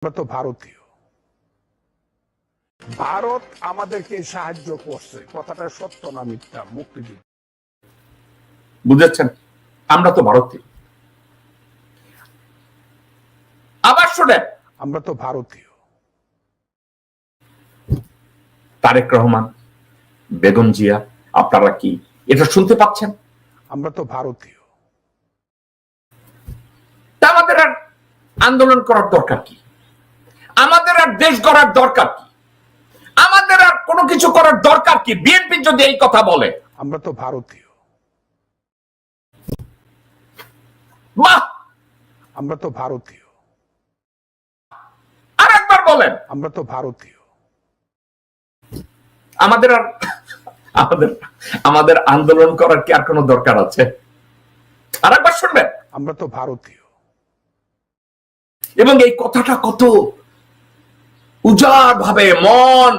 আমরা তো ভারতীয়, ভারত আমাদেরকে সাহায্য করছে, কথাটা সত্য না মিথ্যা? মুক্তিযুদ্ধ বুঝেছেন? আমরা তো ভারতীয়। আবার শোনেন, আমরা তো ভারতীয়। তারেক রহমান, বেগম জিয়া, আপনারা কি এটা শুনতে পাচ্ছেন? আমরা তো ভারতীয়। তা আমাদের আর আন্দোলন করার দরকার কি? আমাদের আর দেশ গড়ার দরকার কি? আমাদের আর কোনো কিছু করার দরকার কি? বিএনপি যদি এই কথা বলে, আমরা তো ভারতীয়। বাহ, আমরা তো ভারতীয়। আর একবার বলেন, আমরা তো ভারতীয়। আমাদের আর আমাদের আন্দোলন করার কি আর কোনো দরকার আছে? আর একবার শুনবেন, আমরা তো ভারতীয়। এবং এই কথাটা কত উজাড় ভাবে মন,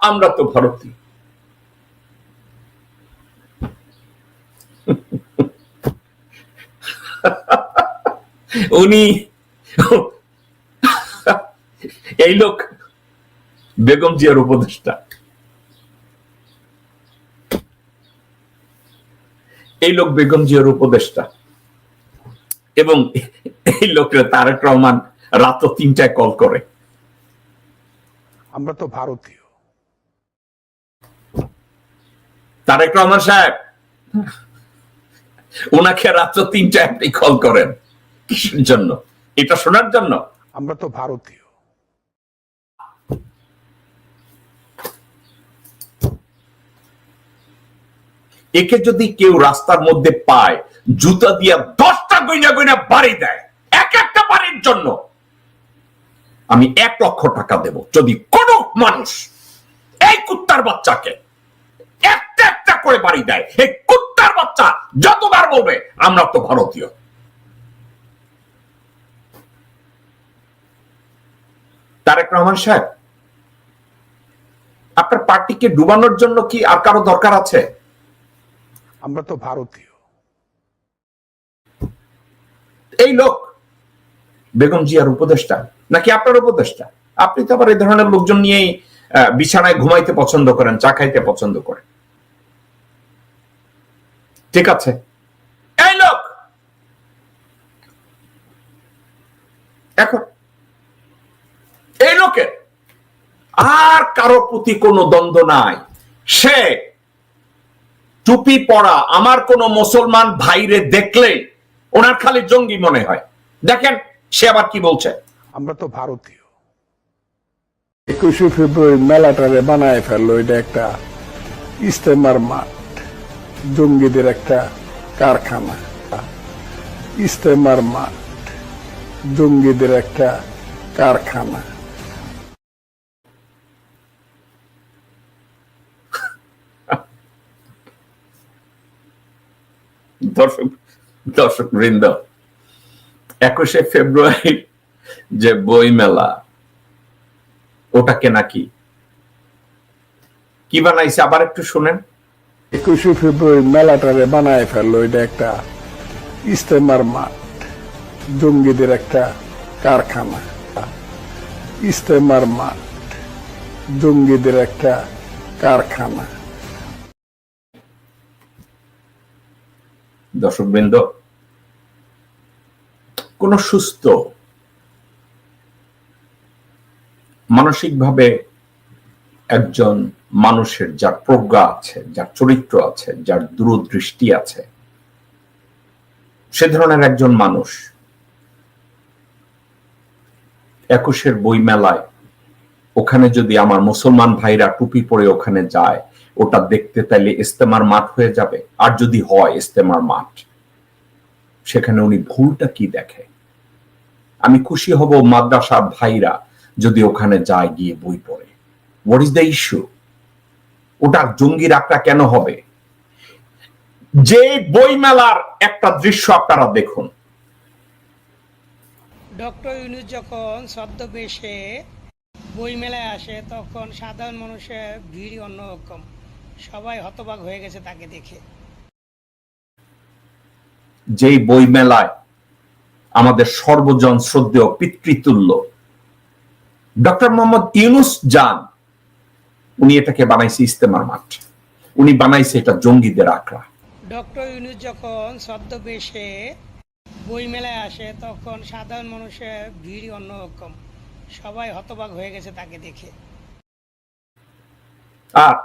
আমরা তো ভারতীয়। উনি এই লোক বেগম জিয়ার উপদেষ্টা, এই লোক বেগম জিয়ার উপদেষ্টা, এবং এই লোকের তারেক রহমান রাত 3টায় কল করে। আমরা তো ভারতীয়। তারেক রহমান সাহেব, ওনাকে রাত 3টায় আপনি কল করেন কিসের জন্য? এটা শোনার জন্য? আমরা তো ভারতীয়। একে যদি কেউ রাস্তার মধ্যে পায়, জুতা দিয়া 10টা গইনা গইনা বাড়ি দেয়, এক একটা বাড়ির জন্য আমি 1 লক্ষ টাকা দেব, যদি কোন মানুষ এই কুত্তার বাচ্চাকে একটা একটা করে বাড়ি দেয়। এই কুত্তার বাচ্চা যতবার বলবে আমরা তো ভারতীয়। তারেক রহমান সাহেব, আপনার পার্টিকে ডুবানোর জন্য কি আর কারো দরকার আছে? আমরা তো ভারতীয়। এই লোক বেগম জিয়ার উপদেষ্টা নাকি আপনার উপদেষ্টা? আপনি তো আবার এই ধরনের লোকজন নিয়েই বিছানায় ঘুমাইতে পছন্দ করেন, চা খাইতে পছন্দ করেন। ঠিক আছে, এই লোক এখন এই লোকের আর কারো প্রতি কোনো দ্বন্দ্ব নাই। সে টুপি পরা আমার কোন মুসলমান ভাইরে দেখলে ওনার খালি জঙ্গি মনে হয়। দেখেন সে আবার কি বলছে। আমরা তো ভারতীয়। 21শে ফেব্রুয়ারি মেলাটারে বানায় ফেললো, এটা একটা ইস্তেমার মাঠ, জঙ্গিদের একটা কারখানা। ইস্তেমার মাঠ, জঙ্গিদের একটা কারখানা। দর্শক বৃন্দ, 21শে ফেব্রুয়ারি যে বই মেলা, ওটাকে নাকি কি বানাইছে আবার একটু শুনেন। 21শে ফেব্রুয়ারি মেলাটারে বানায় ফেললো, এটা একটা ইস্তেমার মাঠ, জঙ্গিদের একটা কারখানা। ইস্তেমার মাঠ, জঙ্গিদের একটা কারখানা। দর্শকবৃন্দ, কোন সুস্থ মানসিকভাবে একজন মানুষের, যার প্রজ্ঞা আছে, যার চরিত্র আছে, যার দূরদৃষ্টি আছে, সে ধরনের একজন মানুষ 21শের বই মেলায় ওখানে যদি আমার মুসলমান ভাইরা টুপি পরে ওখানে যায়, ওটা দেখতে তাইলে ইস্তেমার মাঠ হয়ে যাবে। আর যদি হয় ইস্তেমার মাঠ, সেখানে উনি ভুলটা কি দেখে? আমি খুশি হব মাদ্রাসার ভাইরা যদি ওখানে যায়, গিয়ে বই পড়ে। What is the issue? ওটা জঙ্গির আক্রা কেন হবে? যে বই মেলার একটা দৃশ্য আপনারা দেখুন। ডক্টর ইউনূস যখন ছদ্মবেশে বইমেলায় আসে, তখন সাধারণ মানুষের ভিড় অন্যরকম, সবাই হতবাক হয়ে গেছে তাকে দেখে। যেই বই মেলায় আমাদের সর্বজন শ্রদ্ধেয় পিতৃতুল্য ডক্টর মোহাম্মদ ইউনুস যান, উনি এটাকে বানাইছে ইস্তেমার মাঠ, উনি বানাইছে এটা জঙ্গিদের আখড়া। ডক্টর ইউনূস যখন ছদ্মবেশে বইমেলায় আসে তখন সাধারণ মানুষের ভিড় অন্যরকম, সবাই হতবাক হয়ে গেছে তাকে দেখে। আর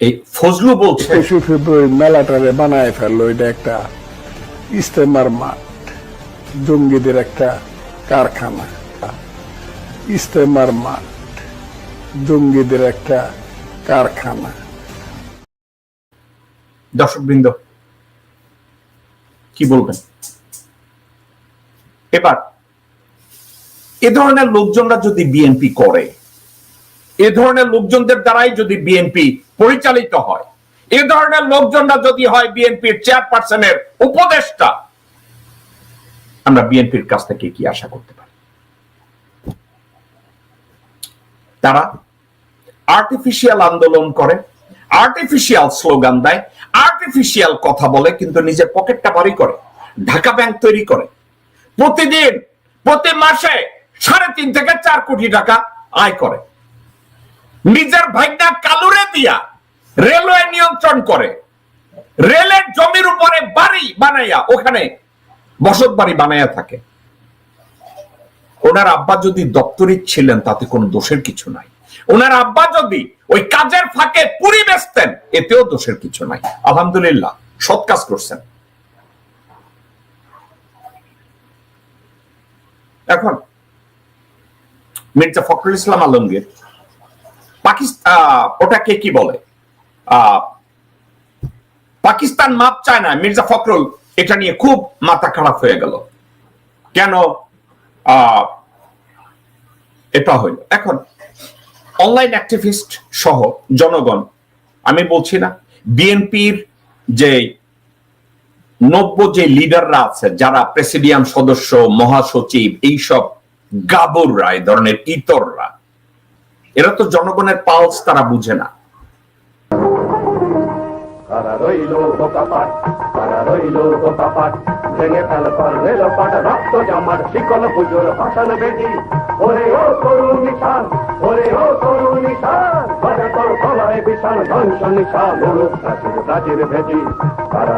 এই ফজলু বলছে ২৬ ফেব্রুয়ারি মেলাটারে বানায় ফেললো, এটা একটা ইস্তেমার মাঠ, জঙ্গিদের একটা কারখানা। ইস্তেমার মাঠ, জঙ্গিদের একটা কারখানা। দর্শকবৃন্দ কি বলবেন? এবার এ ধরনের লোকজনরা যদি বিএনপি করে, এ ধরনের লোকজনদের দ্বারাই যদি বিএনপি পরিচালিত হয়, এ ধরনের লোকজনরা যদি হয় বিএনপির চেয়ারপারসনের উপদেষ্টা, আমরা বিএনপির কাছ থেকে কি আশা করতে পারি? তারা আর্টিফিশিয়াল আন্দোলন করে, আর্টিফিশিয়াল স্লোগান দেয়, আর্টিফিশিয়াল কথা বলে, কিন্তু নিজের পকেটটা ভারী করে, ঢাকা ব্যাংক তৈরি করে, প্রতিদিন প্রতি মাসে 3.5 থেকে 4 কোটি টাকা আয় করে, নিজের ভাইনা কালুরে দিয়া রেলওয়ে নিয়ন্ত্রণ করে, রেলের জমির উপরে বাড়ি বানাইয়া ওখানে বসত বাড়ি বানাইয়া থাকে। ওনার আব্বা যদি দপ্তরিক ছিলেন তাতে কোনো দোষের কিছু নাই, ওনার আব্বা যদি ওই কাজের ফাঁকে পুরি বেচতেন এতেও দোষের কিছু নাই। আলহামদুলিল্লাহ, সৎ কাজ করছেন। এখন মির্জা ফখরুল ইসলাম আলমগীর পাকিস্তান, ওটাকে কি বলে, পাকিস্তান মাপ চায় না, মির্জা ফখরুল এটা নিয়ে খুব মাথা খারাপ হয়ে গেল। কেন এটা হইল? এখন অনলাইন অ্যাক্টিভিস্ট সহ জনগণ, আমি বলছি না বিএনপির যে 90 যে লিডাররা আছে, যারা প্রেসিডিয়াম সদস্য, মহাসচিব, এইসব গাবররা, এই ধরনের ইতররা, এরা তো জনগণের পালস তারা বুঝে না। তারা রইল বোকাপাট, তারা রইল বোকাপাট, ভেঙে ফেল পর রেল পাট, রক্ত জমাট শিকল পুজোর ভাষণ বেদি। ওরে ও তরুণ নিশান, ওরে ও তরুণ নিশান, বাজা তোর গলায় বিশাল ধ্বংস নিশান, প্রাচীর প্রাচীর ভেদি। তারা